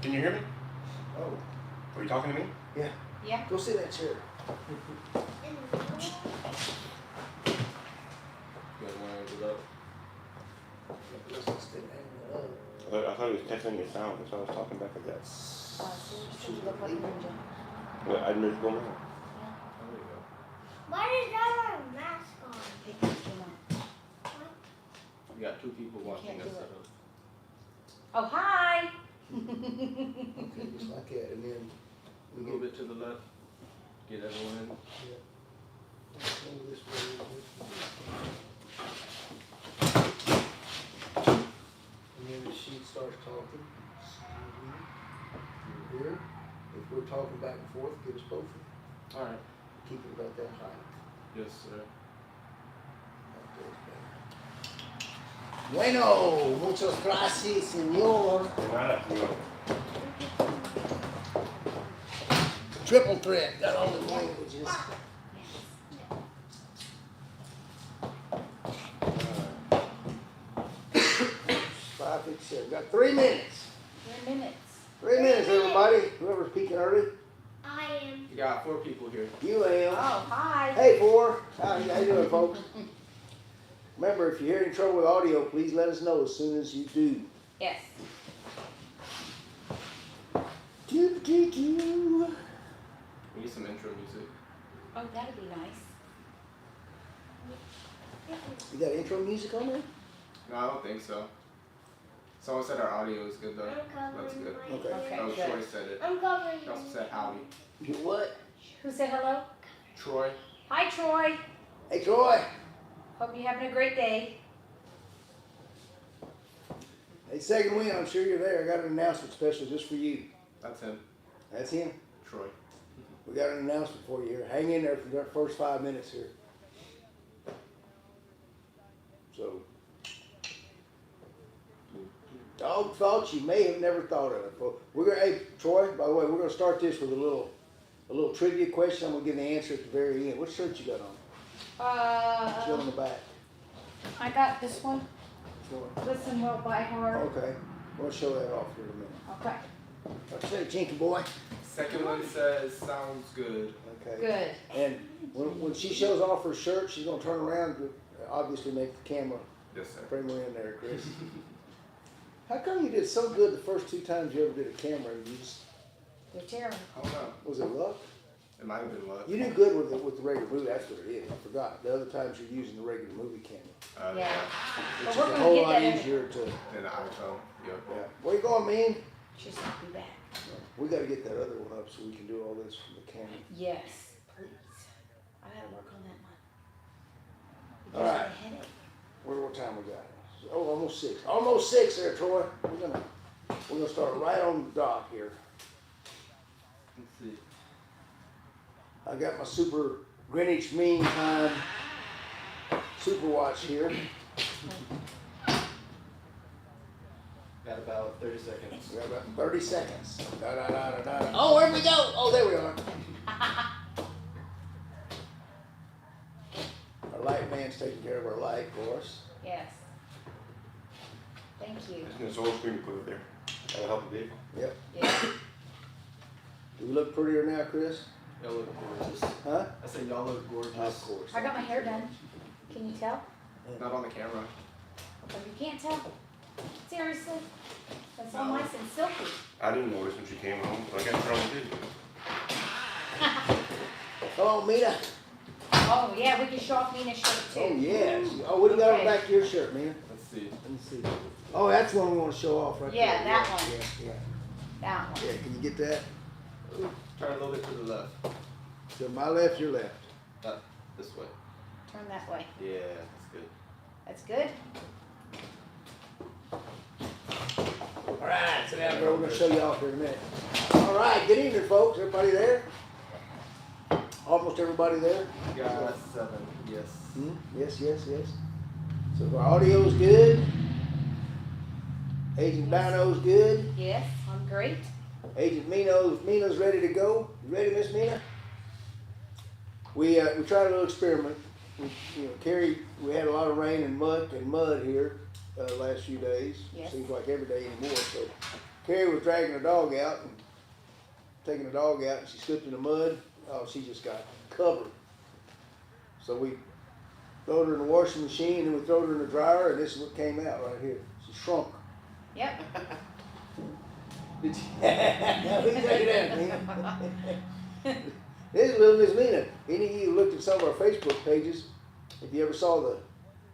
Can you hear me? Oh. Are you talking to me? Yeah. Yeah. Go sit in that chair. You guys want to do that? Let's just stay hanging up. I thought he was testing your sound, so I was talking back at that. So you look like a ninja. Well, I didn't go now. There we go. Why did I have a mask on? Take the picture now. We got 2 people watching can't us do set it. up. Oh, hi. Okay, just like that, and then A we little get bit to the left. Get everyone in. over this way. And then the sheet starts talking. Here, if we're talking back and forth, get us both. Alright. Keep it about that height. Yes, sir. Bueno, muchas gracias, señor. Nada, no. Triple threat, got all the languages. 5:57. Got 3 minutes. 3 minutes. 3 minutes, everybody. Whoever's peeking early. I am. We got 4 people here. You am. Oh, hi. Hey, 4. How you doing, folks? Remember, if you're having trouble with audio, please let us know as soon as you do. Yes. Do. We need some intro music. Oh, that'd be nice. You got intro music on there? No, I don't think so. Someone said our audio is good though. I'm That's covering good. my Okay. ears. Oh, good. Troy said it. I'm covering He also said howdy. You what? Who said hello? Troy. Hi, Troy. Hey, Troy. Hope you're having a great day. Hey, second win, I'm sure you're there. I got an announcement special just for you. That's him. That's him. Troy. We got an announcement for you here. Hang in there for the first 5 minutes here. So, dog thoughts you may have never thought of. Well, we're gonna, hey Troy, by the way, we're gonna start this with a little trivia question. I'm gonna give the answer at the very end. What shirt you got on? Still on the back. I got this one. Which one? Listen well by heart. Okay, we'll show that off here in a minute. Okay. What's that, Chinky boy? Second one says sounds good. Okay. Good. And when she shows off her shirt, she's gonna turn around and obviously make the camera Yes, sir. bring her in there, Chris. How come you did so good the first 2 times you ever did a camera? You just, You're terrible. I don't know. was it luck? It might have been luck. You do good with the regular movie. That's what it is. I forgot. The other times you're using the regular movie camera, Yeah. which But is we're a gonna whole get lot that in. easier to. And the iPhone. Yep. Yeah. Where you going, man? She's not be back. We got to get that other one up so we can do all this from the camera. Yes, please. I gotta work on that one. It All gives me right. a headache. What time we got? Oh, almost 6. Almost 6 there, Troy. We're gonna start right on the dot here. Let's see. I got my super Greenwich Mean Time super watch here. Got about 30 seconds. We got about 30 seconds. Da, da, da, da, da. Oh, where we go? Oh, there we are. Our light man's taking care of our light for us. Yes. Thank you. There's an old screen to put up there. That'll help a bit. Yep. Yeah. Do we look prettier now, Chris? Y'all look gorgeous. Huh? I said y'all look gorgeous. Of course. I got my hair done. Can you tell? Not on the camera. If you can't tell, seriously, that's all nice and silky. I didn't notice when she came home, but I got trouble too. Oh, Mina. Oh yeah, we can show off Nina's shirt too. Oh, yes. Oh, what do you got on the Okay. back of your shirt, Mina? Let's see. Let me see. Oh, that's one we want to show off right Yeah, there. that one. Yeah, That one. yeah. Can you get that? Turn a little bit to the left. To my left, your left. This way. Turn that way. Yeah, that's good. That's good. All right, sit down, bro. We're gonna show you off here in a minute. All right, good evening, folks. Everybody there? Almost everybody there? We got 7. Yes. Hmm? Yes, yes, yes. So if our audio's good. Agent Dino's good. Yes, I'm great. Agent Mina's ready to go. You ready, Miss Mina? We tried a little experiment. Carrie, we had a lot of rain and mud here last few days. Yes. Seems like every day anymore. So Carrie was dragging her dog out and taking the dog out, and she slipped in the mud. Oh, she just got covered. So we throwed her in the washing machine, and then we threw her in the dryer, and this is what came out right here. She shrunk. Yep. Did you? Who take that, Nina? This is little Miss Nina. Any of you who looked at some of our Facebook pages, if you ever saw the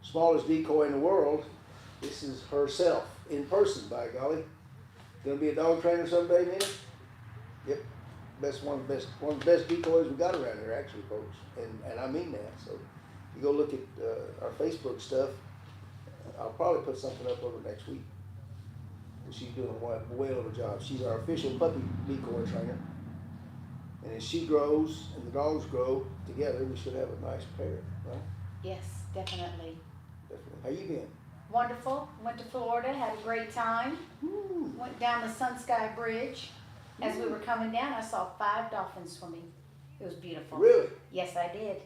smallest decoy in the world, this is herself in person, by golly. Gonna be a dog trainer someday, Nina? Yep. One of the best decoys we got around here, actually, folks. And I mean that. So you go look at our Facebook stuff. I'll probably put something up over next week. She's doing a whale of a job. She's our official puppy decoy trainer. And as she grows and the dogs grow together, we should have a nice pair, right? Yes, definitely. Definitely. How you been? Wonderful. Went to Florida, had a great time. Woo. Went down the Sun Sky Bridge. As we were coming down, I saw 5 dolphins swimming. It was beautiful. Really? Yes, I did.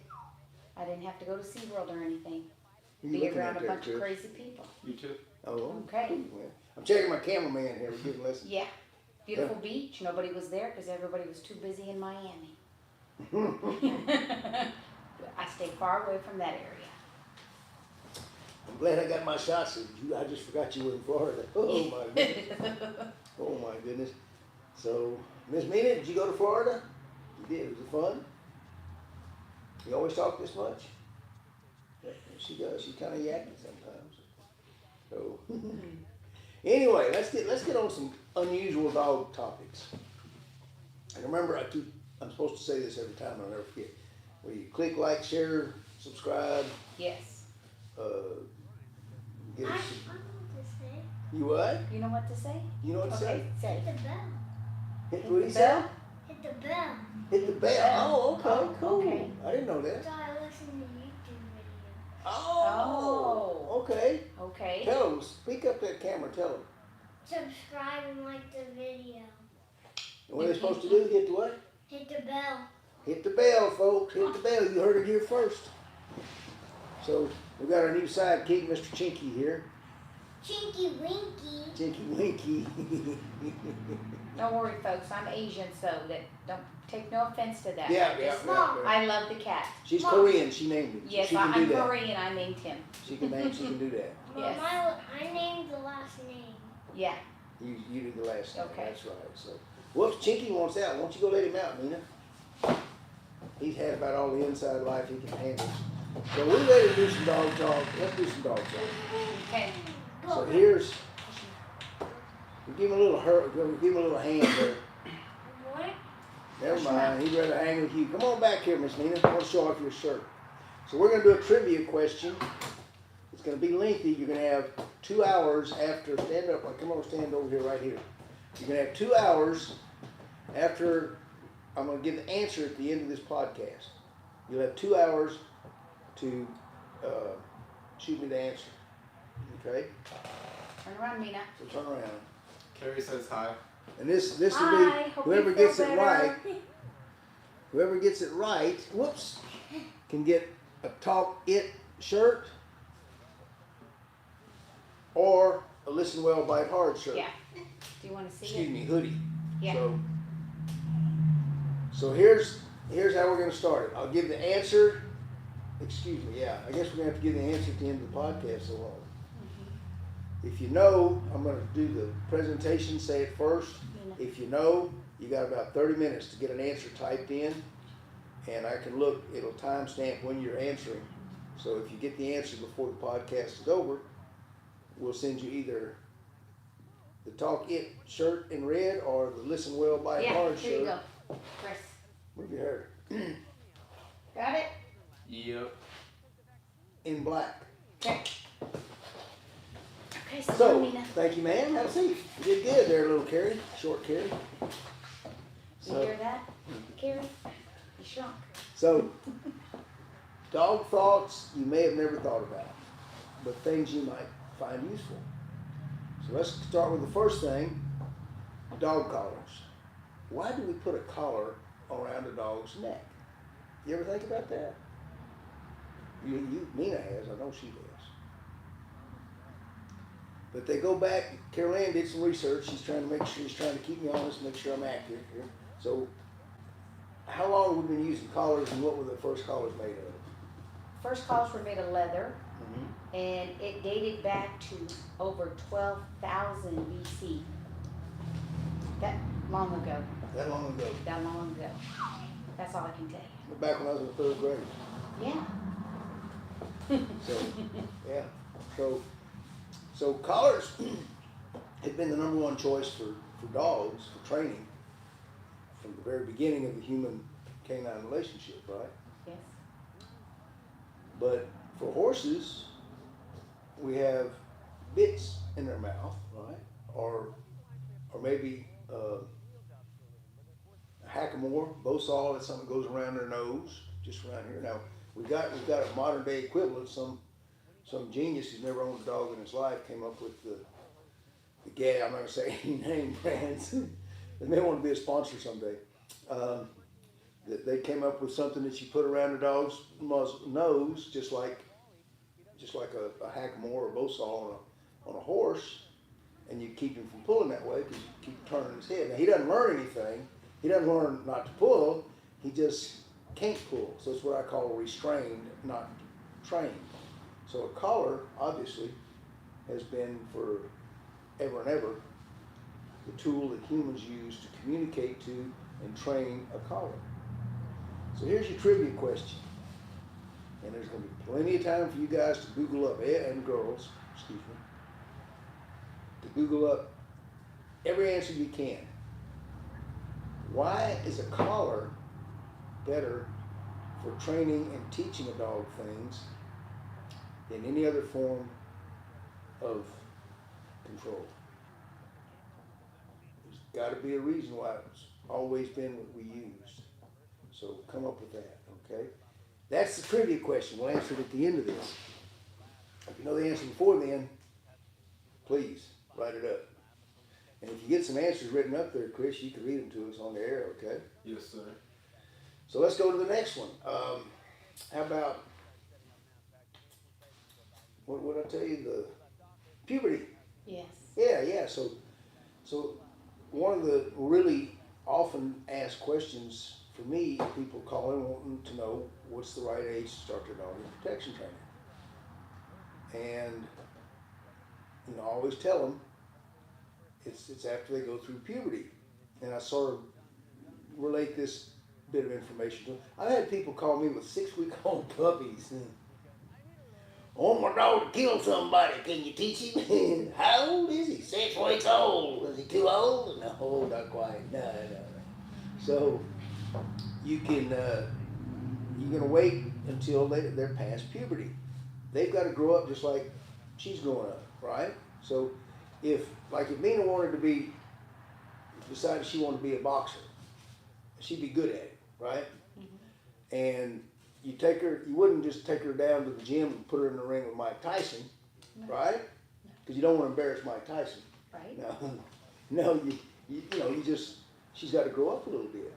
I didn't have to go to SeaWorld or anything. You Be looking around at a there, bunch Chris? of crazy people. You too. Oh, Okay. cool, man. I'm checking my cameraman here. We're giving lessons. Yeah. Beautiful beach. Nobody was there because everybody was too busy in Miami. I stayed far away from that area. I'm glad I got my shots. I just forgot you were in Florida. Oh my goodness. Oh my goodness. So, Miss Mina, did you go to Florida? You did. Was it fun? You always talk this much? Yeah, she does. She's kind of yacky sometimes. So, anyway, let's get on some unusual dog topics. And remember, I'm supposed to say this every time, and I'll never forget. Where you click, like, share, subscribe. Yes. Get I us, know what to say. you what? You know what to say? You know what to Okay, say. Hit the bell. Hit Hit what the he said? bell? Hit the bell. Hit the bell. Oh, okay, Oh, cool. okay. I didn't know that. So I listen to YouTube videos. Oh, okay. Okay. Tell them, speak up that camera, tell them. Subscribe and like the video. And what are they supposed to do? Hit the what? Hit the bell. Hit the bell, folks. Hit the bell. You heard it here first. So, we got our new sidekick, Mr. Chinky here. Chinky Winky. Chinky Winky. Don't worry, folks. I'm Asian, so that don't take no offense to that. Yeah, I yeah, just- yeah. I love the cat. She's Mom. Korean. She named it. Yes, she can do I'm that. Korean. I named him. She can name. She can do that. Well, Yes. I named the last name. Yeah. You do the last name. Okay. That's right. So, whoops, Chinky wants out. Why don't you go let him out, Nina? He's had about all the inside life he can handle. So we ready to do some dog talk. Let's do some dog talk. Okay. So here's, we give him a little hurt. We're gonna give him a little hand there. What? Never mind. He'd rather hang with you. Come on back here, Miss Nina. I want to show off your shirt. So we're gonna do a trivia question. It's gonna be lengthy. You're gonna have 2 hours after. Stand up. Come on, stand over here, right here. You're gonna have 2 hours after. I'm gonna give the answer at the end of this podcast. You'll have 2 hours to shoot me the answer. Okay? Turn around, Mina. So turn around. Carrie says hi. And this will Hi, be hope whoever you feel gets it better. right. Whoever gets it right, whoops, can get a Talk It shirt or a Listen Well Bite Hard shirt. Yeah. Do you want to see Excuse it? me, hoodie. Yeah. So here's how we're gonna start it. I'll give the answer. Excuse me, yeah. I guess we're gonna have to give the answer at the end of the podcast so long. If you know, I'm gonna do the presentation, say it first. Mina. If you know, you got about 30 minutes to get an answer typed in, and I can look, it'll timestamp when you're answering. So if you get the answer before the podcast is over, we'll send you either the Talk It shirt in red or the Listen Well Bite Yeah, Hard here you shirt. go. Chris. Move your hair. Got it? Yep. In black. Okay. Okay, so, So, Mina. thank you, ma'am. Have a seat. You did good there, little Carrie. Short Carrie. You So, hear that, Carrie? You shrunk. so, dog thoughts you may have never thought about, but things you might find useful. So let's start with the first thing, dog collars. Why do we put a collar around a dog's neck? You ever think about that? Nina has, I know she has. But they go back, Carol Ann did some research, she's trying to keep me honest, make sure I'm accurate here. So, how long have we been using collars and what were the first collars made of? First collars were made of leather, Mm-hmm. and it dated back to over 12,000 BC. That long ago. That long ago. That long ago. That's all I can tell you. Back when I was in the 3rd grade. Yeah. So, yeah. So collars had been the #1 choice for dogs, for training, from the very beginning of the human canine relationship, right? Yes. But for horses, we have bits in their mouth, right? Or maybe a hackamore, bosal, that's something that goes around their nose, just around here. Now, we've got a modern day equivalent. Some genius who's never owned a dog in his life came up with the gag. I'm not gonna say any name brands. They may want to be a sponsor someday. That they came up with something that you put around the dog's nose, just like a hackamore or bosal on a horse, and you keep him from pulling that way because you keep turning his head. Now he doesn't learn anything. He doesn't learn not to pull. He just can't pull. So it's what I call restrained, not trained. So a collar, obviously, has been for ever and ever the tool that humans use to communicate to and train a collar. So here's your trivia question. And there's going to be plenty of time for you guys to Google up, and girls, excuse me, to Google up every answer you can. Why is a collar better for training and teaching a dog things than any other form of control? There's got to be a reason why it's always been what we used. So come up with that, okay? That's the trivia question. We'll answer it at the end of this. If you know the answer before then, please write it up. And if you get some answers written up there, Chris, you can read them to us on the air, okay? Yes, sir. So let's go to the next one. How about, what did I tell you? The puberty. Yes. Yeah. So one of the really often asked questions for me, people call in wanting to know what's the right age to start their dog in protection training. And, I always tell them it's after they go through puberty. And I sort of relate this bit of information to them. I've had people call me with 6-week-old puppies. I want my dog to kill somebody. Can you teach him? How old is he? 6 weeks old. Is he too old? No, not quite. No. So you can, you're going to wait until they're past puberty. They've got to grow up just like she's growing up, right? So if Mina decided she wanted to be a boxer, she'd be good at it, right? Mm-hmm. And you wouldn't just take her down to the gym and put her in the ring with Mike Tyson, no. Right? Because you don't want to embarrass Mike Tyson. Right. No, she's got to grow up a little bit.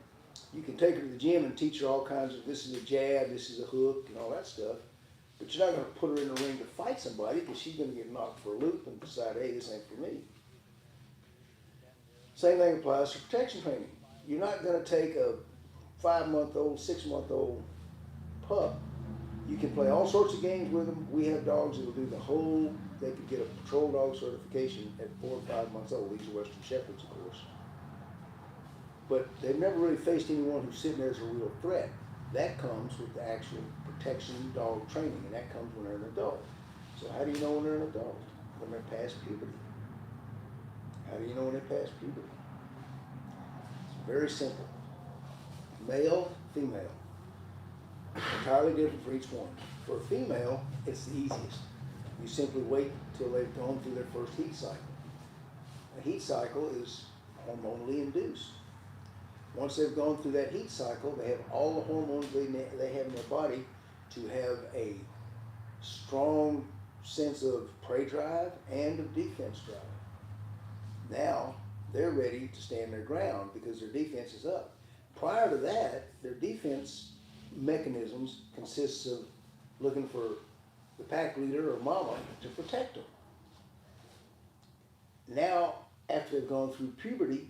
You can take her to the gym and teach her all kinds of, this is a jab, this is a hook, and all that stuff. But you're not going to put her in the ring to fight somebody because she's going to get knocked for a loop and decide, hey, this ain't for me. Same thing applies to protection training. You're not going to take a 5-month-old, 6-month-old pup. You can play all sorts of games with them. We have dogs that will do they could get a patrol dog certification at 4 or 5 months old. These are Western Shepherds, of course. But they've never really faced anyone who's sitting there as a real threat. That comes with the actual protection dog training, and that comes when they're an adult. So how do you know when they're an adult? When they're past puberty. How do you know when they're past puberty? It's very simple. Male, female. Entirely different for each one. For a female, it's the easiest. You simply wait till they've gone through their first heat cycle. A heat cycle is hormonally induced. Once they've gone through that heat cycle, they have all the hormones they have in their body to have a strong sense of prey drive and of defense drive. Now, they're ready to stand their ground because their defense is up. Prior to that, their defense mechanisms consists of looking for the pack leader or mama to protect them. now, after they've gone through puberty,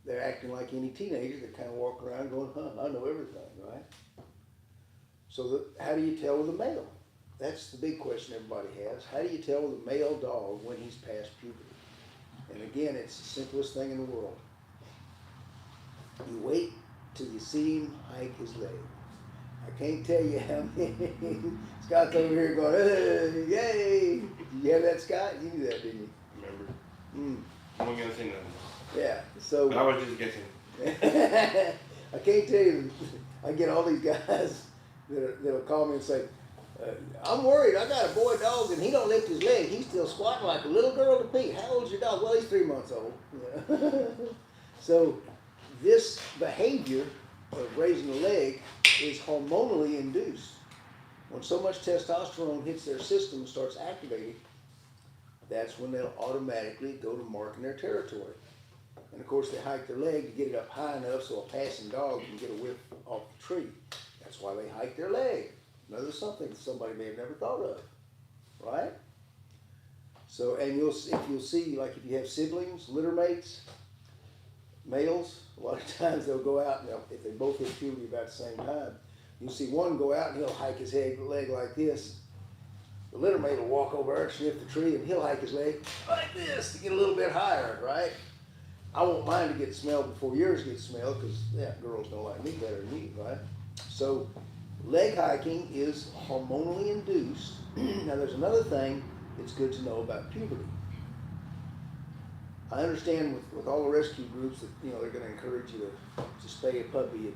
they're acting like any teenager. They kind of walk around going, I know everything, right? So how do you tell with a male? That's the big question everybody has. How do you tell with a male dog when he's past puberty? And again, it's the simplest thing in the world. You wait till you see him hike his leg. I can't tell you how many. Scott's over here going, hey, yay. Did you have that, Scott? You knew that, didn't you? Remember? I'm not gonna say nothing. Yeah, so. But I was just guessing. I can't tell you, I get all these guys that'll call me and say, I'm worried, I got a boy dog and he don't lift his leg, he's still squatting like a little girl to pee. How old's your dog? Well, he's 3 months old. So this behavior of raising the leg is hormonally induced. When so much testosterone hits their system and starts activating, that's when they'll automatically go to marking their territory. And of course they hike their leg to get it up high enough so a passing dog can get a whiff off the tree. That's why they hike their leg. Another something somebody may have never thought of, right? So, and if you'll see, like if you have siblings, litter mates, males, a lot of times they'll go out and if they both hit puberty about the same time, you'll see one go out and he'll hike his leg like this. The litter mate will walk over and sniff the tree and he'll hike his leg like this to get a little bit higher, right? I want mine to get smelled before yours get smelled because girls don't like me better than you, right? So leg hiking is hormonally induced. Now there's another thing that's good to know about puberty. I understand with all the rescue groups that they're going to encourage you to spay a puppy.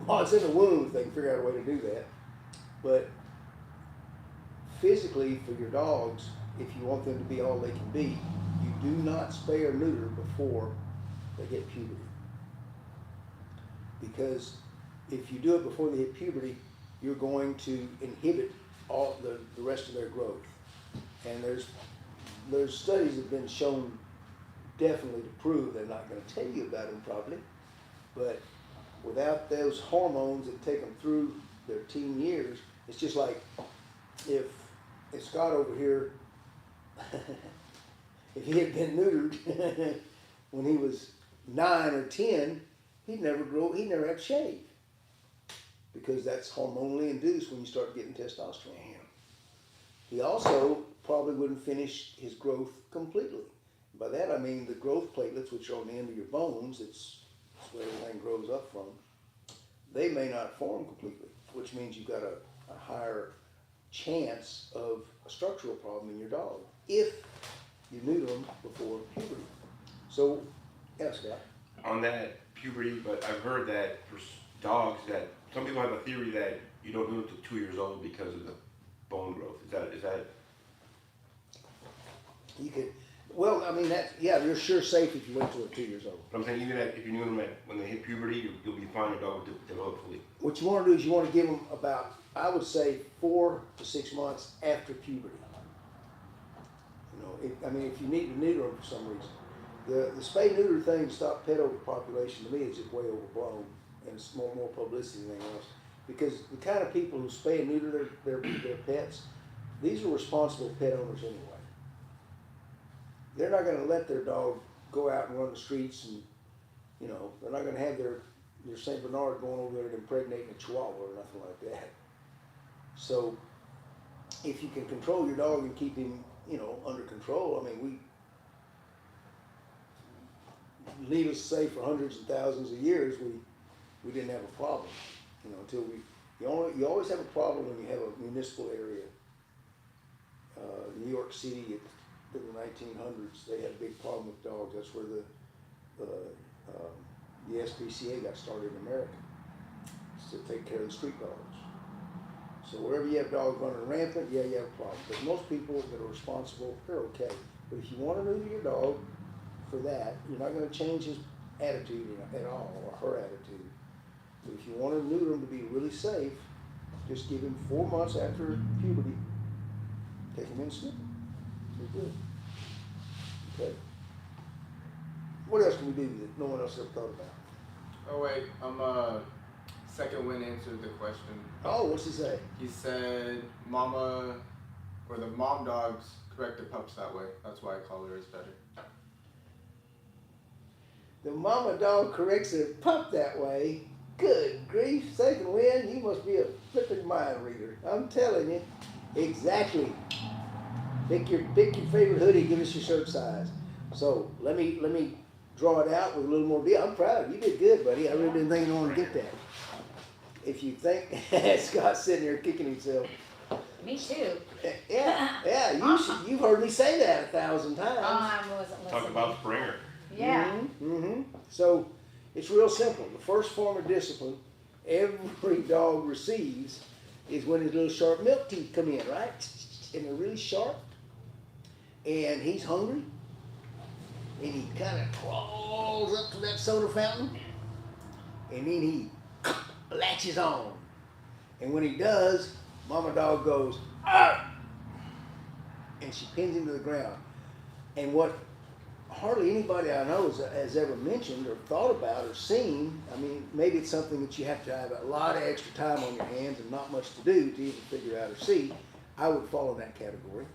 While it's in the womb, if they can figure out a way to do that. But physically, for your dogs, if you want them to be all they can be, you do not spay or neuter before they hit puberty. Because if you do it before they hit puberty, you're going to inhibit all the rest of their growth. And there's studies that have been shown definitely to prove, they're not going to tell you about them probably, but without those hormones that take them through their teen years, it's just like if Scott over here, if he had been neutered when he was 9 or 10, he'd never have to shave. Because that's hormonally induced when you start getting testosterone. He also probably wouldn't finish his growth completely. By that I mean the growth platelets, which are on the end of your bones, it's where everything grows up from, they may not form completely, which means you've got a higher chance of a structural problem in your dog if you neuter them before puberty. So, yeah, Scott. On that puberty, but I've heard that for dogs that some people have a theory that you don't do it until 2 years old because of the bone growth. Is that? You could, well, I mean you're sure safe if you wait till they're 2 years old. But I'm saying even if you knew them when they hit puberty, you'll be fine. Your dog will develop fully. What you want to do is you want to give them about, I would say, 4 to 6 months after puberty. If you need to neuter them for some reason. The spay-neuter thing to stop pet overpopulation to me is just way overblown, and it's more publicity than anything else. Because the kind of people who spay and neuter their pets, these are responsible pet owners anyway. They're not going to let their dog go out and run the streets, and they're not going to have their Saint Bernard going over there and impregnating a Chihuahua or nothing like that. So if you can control your dog and keep him under control, needless to say, for hundreds and thousands of years, we didn't have a problem, until you always have a problem when you have a municipal area. New York City in the 1900s, they had a big problem with dogs. That's where the SPCA got started in America, to take care of the street dogs. So wherever you have dogs running rampant, you have a problem. But most people that are responsible, they're okay. But if you want to neuter your dog for that, you're not going to change his attitude at all, or her attitude. But if you want to neuter him to be really safe, just give him 4 months after puberty, take him in and snip him. You're good. Okay. What else can we do that no one else ever thought about? Oh wait, second one answered the question. Oh, what's he say? He said the mom dogs correct the pups that way. That's why collar is better. The mama dog corrects her pup that way. Good grief, second wind, you must be a flippin' mind reader. I'm telling you, exactly. Pick your favorite hoodie, give us your shirt size. So let me draw it out with a little more deal. I'm proud. You did good, buddy. I really didn't think you wanted to get that. If you think Scott's sitting there kicking himself. Me too. Yeah, you've heard me say that 1,000 times. Oh, I wasn't listening. Talk about Springer. Yeah. Mm-hmm. So it's real simple. The first form of discipline every dog receives is when his little sharp milk teeth come in, right? And they're really sharp. And he's hungry. And he kind of crawls up to that soda fountain. And then he latches on. And when he does, mama dog goes, "Arr!" And she pins him to the ground. And what hardly anybody I know has ever mentioned or thought about or seen, I mean, maybe it's something that you have to have a lot of extra time on your hands and not much to do to even figure out or see. I would fall in that category.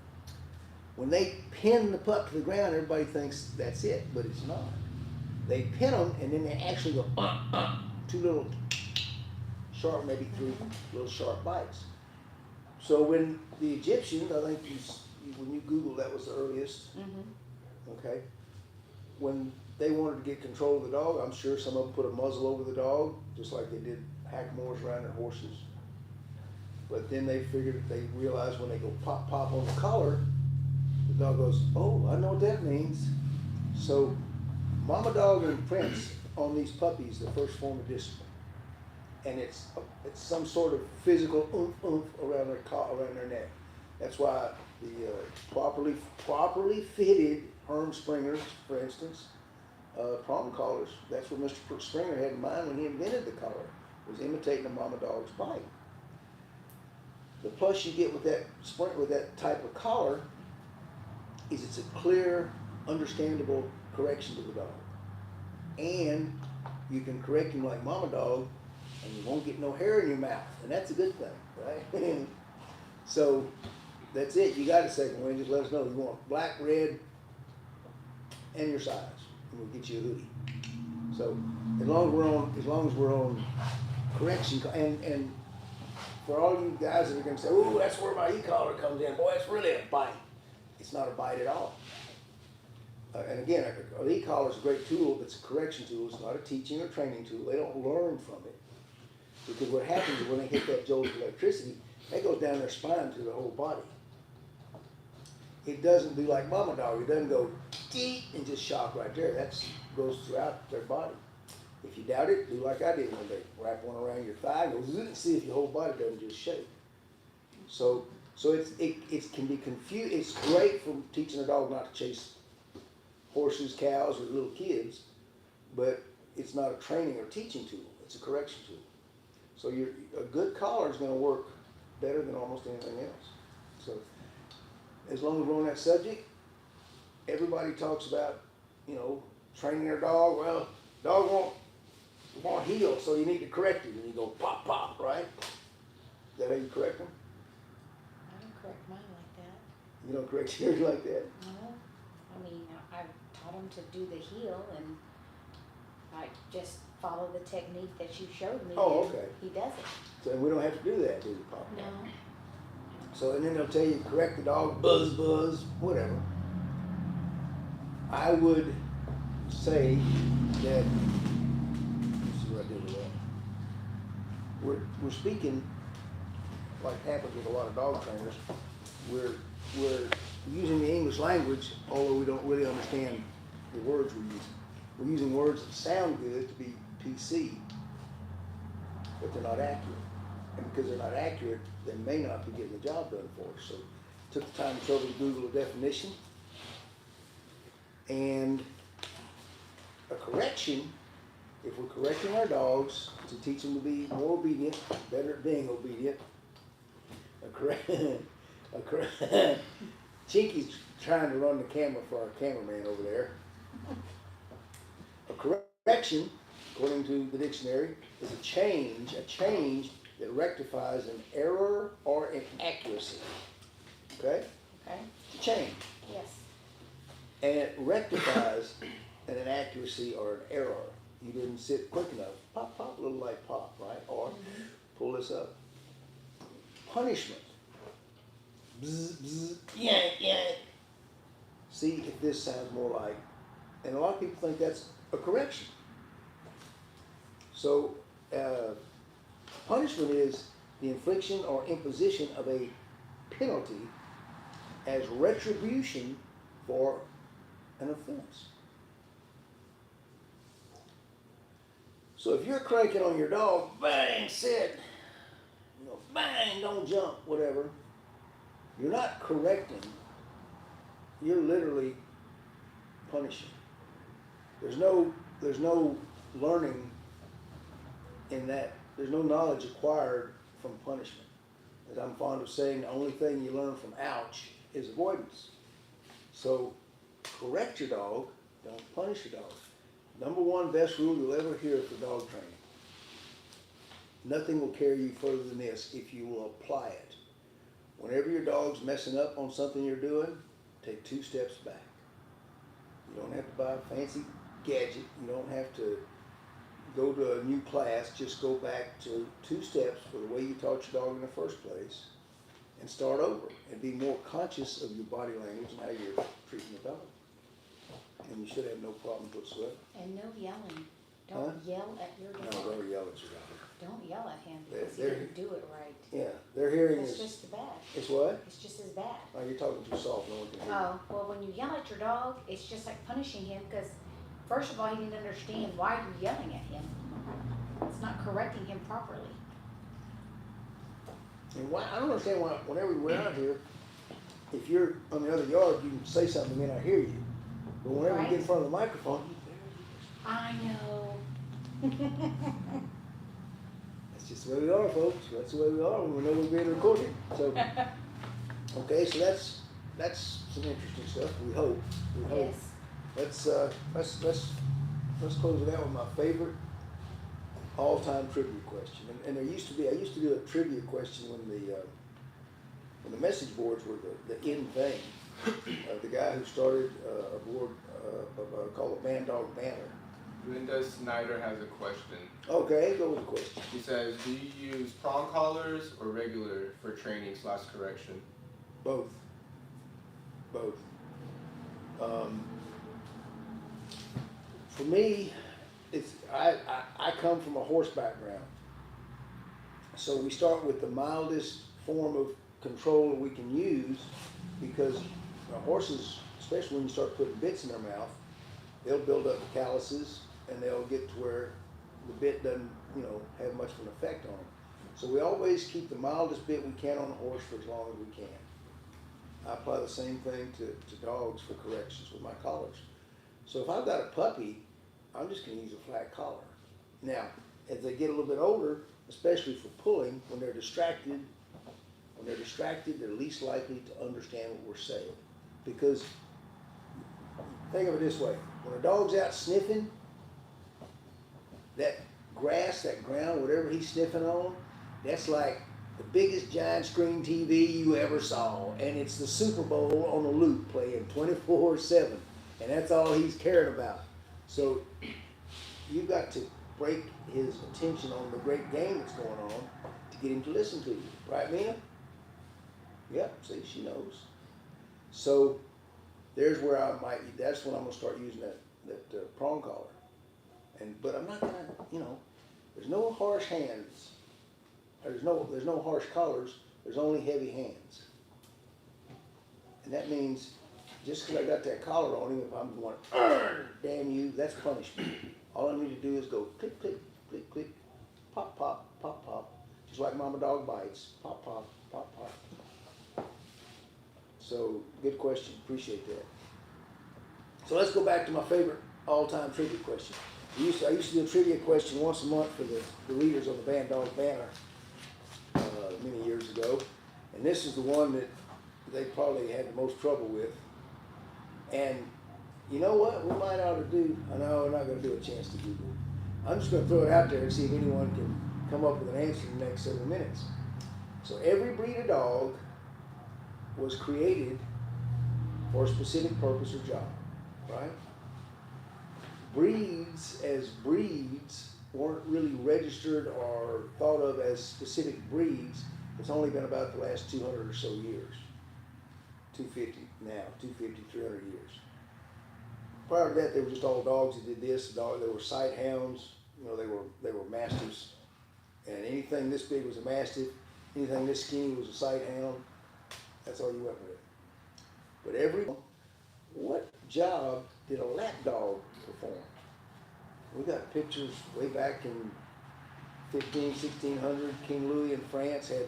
When they pin the pup to the ground, everybody thinks that's it, but it's not. They pin them and then they actually go, two little sharp, maybe 3 little sharp bites. So when the Egyptians, I think when you Google, that was the earliest, okay? When they wanted to get control of the dog, I'm sure some of them put a muzzle over the dog, just like they did hackamores around their horses. But then they realized when they go pop, pop on the collar, the dog goes, oh, I know what that means. So mama dog imprints on these puppies the first form of discipline. And it's some sort of physical oomph around their neck. That's why the properly fitted Herm Springers, for instance, prong collars, that's what Mr. Springer had in mind when he invented the collar, was imitating a mama dog's bite. The plus you get with that type of collar is it's a clear, understandable correction to the dog. And you can correct him like mama dog, and you won't get no hair in your mouth, and that's a good thing, right? So that's it. You got a second one. Just let us know. You want black, red, and your size, and we'll get you a hoodie. So as long as we're on correction, and for all you guys that are going to say, "Oh, that's where my e-collar comes in," boy, it's really a bite. It's not a bite at all. And again, an e-collar is a great tool. It's a correction tool. It's not a teaching or training tool. They don't learn from it. Because what happens is when they hit that jolt of electricity, that goes down their spine to the whole body. It doesn't do like mama dog. It doesn't go deep and just shock right there. That goes throughout their body. If you doubt it, do like I did one day. Wrap one around your thigh and go zzz, see if your whole body doesn't just shake. So it can be confused. It's great for teaching a dog not to chase horses, cows, or little kids, but it's not a training or teaching tool. It's a correction tool. So a good collar is going to work better than almost anything else. So as long as we're on that subject, everybody talks about, training their dog. Well, dog won't heel, so you need to correct him. And you go pop, pop, right? Is that how you correct them? I don't correct mine like that. You don't correct yours like that? No. I mean, I've taught him to do the heel, and I just follow the technique that you showed me. Oh, and okay. He does it. So we don't have to do that, do we, Pop? No. So, and then they'll tell you, correct the dog, buzz, buzz, whatever. I would say that, let's see what I did with that. We're speaking, like happens with a lot of dog trainers, we're using the English language, although we don't really understand the words we're using. We're using words that sound good to be PC, but they're not accurate. And because they're not accurate, they may not be getting the job done for us. So took the time to go to Google a definition. And a correction, if we're correcting our dogs to teach them to be more obedient, better at being obedient, Chinky's trying to run the camera for our cameraman over there. A correction, according to the dictionary, is a change that rectifies an error or inaccuracy. Okay? Okay. It's a chain. Yes. And it rectifies an inaccuracy or an error. You didn't sit quick enough. Pop, pop, little light pop, right? Or pull this up. Punishment. Bzz, bzz, yank, yank. See if this sounds more like, and a lot of people think that's a correction. So, punishment is the infliction or imposition of a penalty as retribution for an offense. So if you're cranking on your dog, bang, sit, you know, bang, don't jump, whatever, you're not correcting, you're literally punishing. There's no learning in that. There's no knowledge acquired from punishment. As I'm fond of saying, the only thing you learn from ouch is avoidance. So correct your dog, don't punish your dog. Number one best rule you'll ever hear for dog training. Nothing will carry you further than this if you will apply it. Whenever your dog's messing up on something you're doing, take 2 steps back. You don't have to buy a fancy gadget. You don't have to go to a new class. Just go back to 2 steps for the way you taught your dog in the first place and start over and be more conscious of your body language and how you're treating the dog. And you should have no problems whatsoever. And no yelling. Don't yell at your No, dog. don't yell at your dog. Don't yell at him They're- because he didn't do it right. Yeah, their hearing It's is, just as bad. it's what? It's just as bad. Oh, you're talking too soft, no one can hear you. Oh, well, when you yell at your dog, it's just like punishing him because, first of all, he didn't understand why you're yelling at him. It's not correcting him properly. And why, I don't understand why, whenever we're out here, if you're on the other yard, you can say something, and then I hear you. But whenever you get in front of the microphone, I know. that's just the way we are, folks. That's the way we are when we know we're being recorded. So, okay, so that's some interesting stuff. We hope. We hope. Yes. Let's close it out with my favorite all-time trivia question. And I used to do a trivia question when the message boards were the in thing. The guy who started a board called the Band Dog Banner. Linda Snyder has a question. Okay, go with the question. She says, do you use prong collars or regular for training / correction? Both. For me, it's I come from a horse background, so we start with the mildest form of control we can use, because horses, especially when you start putting bits in their mouth, they'll build up the calluses and they'll get to where the bit doesn't, have much of an effect on them. So we always keep the mildest bit we can on the horse for as long as we can. I apply the same thing to dogs for corrections with my collars. So if I've got a puppy, I'm just going to use a flat collar. Now, as they get a little bit older, especially for pulling, when they're distracted, they're least likely to understand what we're saying. Because, think of it this way, when a dog's out sniffing, that grass, that ground, whatever he's sniffing on, that's like the biggest giant screen TV you ever saw. And it's the Super Bowl on a loop playing 24/7. And that's all he's caring about. So you've got to break his attention on the great game that's going on to get him to listen to you. Right, Mina? Yep, see, she knows. So there's where that's when I'm going to start using that prong collar. But I'm not going to, there's no harsh hands. There's no harsh collars. There's only heavy hands. And that means just because I got that collar on him, if I'm going, damn you, that's punishment. All I need to do is go click, click, click, click, pop, pop, pop, pop. Just like Mama Dog bites. Pop, pop, pop, pop. So, good question. Appreciate that. So let's go back to my favorite all-time trivia question. I used to do a trivia question once a month for the readers on the Band Dog Banner many years ago. And this is the one that they probably had the most trouble with. And you know what? We might ought to do, I know we're not going to do a chance to Google. I'm just going to throw it out there and see if anyone can come up with an answer in the next several minutes. So every breed of dog was created for a specific purpose or job, right? Breeds as breeds weren't really registered or thought of as specific breeds. It's only been about the last 200 or so years. 250 now, 250, 300 years. Prior to that, they were just all dogs that did this. They were sight hounds. You know, they were mastiffs. And anything this big was a mastiff. Anything this skinny was a sight hound. That's all you went with. But what job did a lap dog perform? We got pictures way back in 1600. King Louis in France had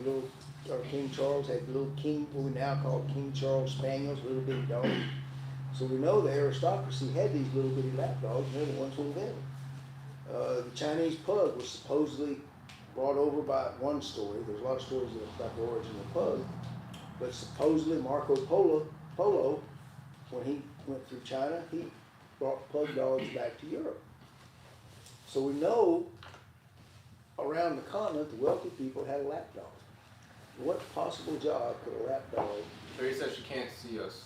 or King Charles had little what we now call King Charles Spaniels, little bitty dogs. So we know the aristocracy had these little bitty lap dogs, and they're the ones who invented them. The Chinese pug was supposedly brought over by one story. There's a lot of stories about the origin of the pug, but supposedly Marco Polo, when he went through China, he brought pug dogs back to Europe. So we know around the continent, the wealthy people had a lap dog. What possible job could a lap dog? Carrie said she can't see us.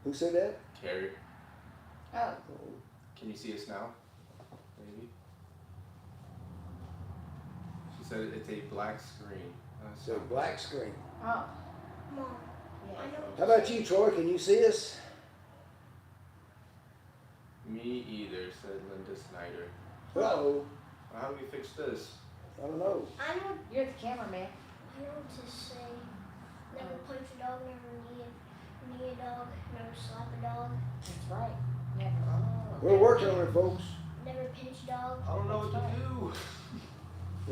Who said that? Carrie, Oh, can you see us now? Maybe. She said it's a black screen. It's a black screen. oh, Mom, yeah. I know. How about you, Troy? Can you see us? Me either, said Linda Snyder. Uh-oh. How do we fix this? I don't know. I know. You're the cameraman. I know what to say. Never punch a dog. Never knee a dog. Never slap a dog. That's right. Never. We're working on it, folks. Never pinch a dog. I don't know what to do.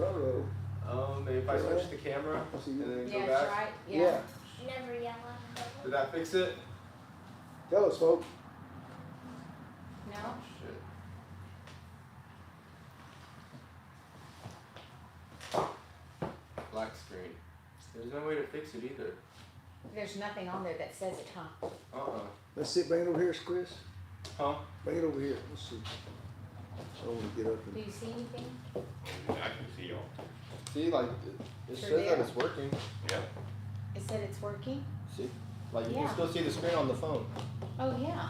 Uh-oh. Maybe if I switch the camera I see and you. then Yeah, go that's back. right. Yeah. Yeah. Never yell at a dog. Did that fix it? Tell us, folks. No. Shit. Black screen. There's no way to fix it either. There's nothing on there that says it, huh? Let's see. Bring it over here, Chris. Huh? Bring it over here. Let's see. I don't want to get up Do you see anything? I can see y'all. See, like, it Sure says that did. it's working. Yeah. It said it's working? See? Like, you Yeah. can still see the screen on the phone. Oh, yeah.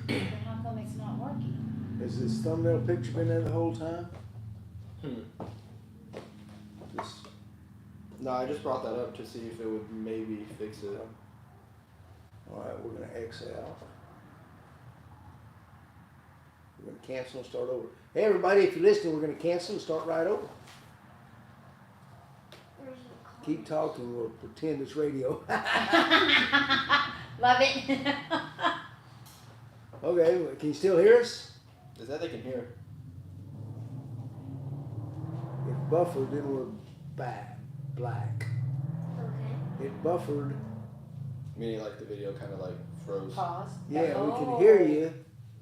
Then how come it's not working? Has this thumbnail picture been there the whole time? Just, no, I just brought that up to see if it would maybe fix it. All right, we're gonna X out. We're gonna cancel and start over. Hey, everybody, if you're listening, we're gonna cancel and start right over. Where's the car? Keep talking. We'll pretend it's radio. Love it. Okay, can you still hear us? Is that they can hear? It buffered, then we're back. Black. Okay. It buffered. Meaning, like, the video kind of, like, froze. Pause. Yeah, we can Oh. hear you.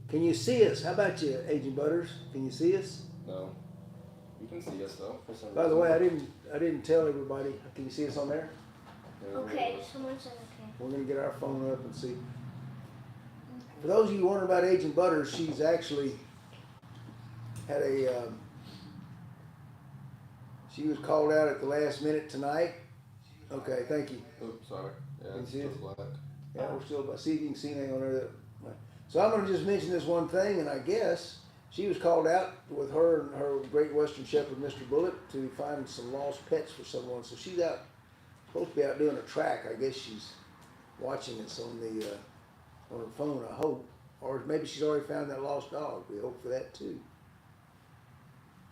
Can you see us? How about you, Agent Butters? Can you see us? No. You can see us, though, for some By the reason. way, I didn't tell everybody. Can you see us on there? There it Okay. was. Someone said okay. We're gonna get our phone up and see. For those of you wondering about Agent Butters, she's actually had a. She was called out at the last minute tonight. Okay, thank you. Oops, sorry. Yeah, Can you it's see still it? black. Yeah, we're still. See if you can see anything on there. So I'm gonna just mention this one thing, and I guess she was called out with her and her Great Western Shepherd, Mr. Bullet, to find some lost pets for someone. So she's out, supposed to be out doing a track. I guess she's watching us on the on her phone. I hope, or maybe she's already found that lost dog. We hope for that too.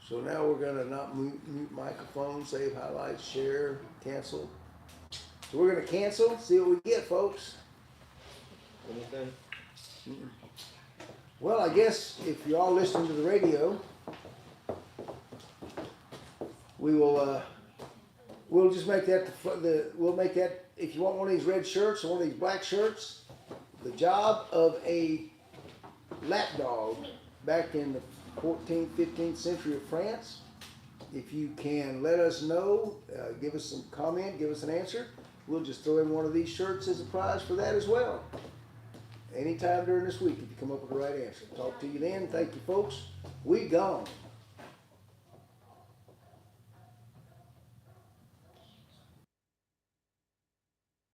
So now we're gonna not mute microphones, save highlights, share, cancel. So we're gonna cancel. See what we get, folks. Anything? Well, I guess if you're all listening to the radio, we will. We'll just make that we'll make that. If you want one of these red shirts or one of these black shirts, the job of a lap dog back in the 14th, 15th century of France. If you can let us know, give us some comment, give us an answer. We'll just throw in one of these shirts as a prize for that as well. Anytime during this week, if you come up with the right answer. Talk to you then. Thank you, folks. We gone.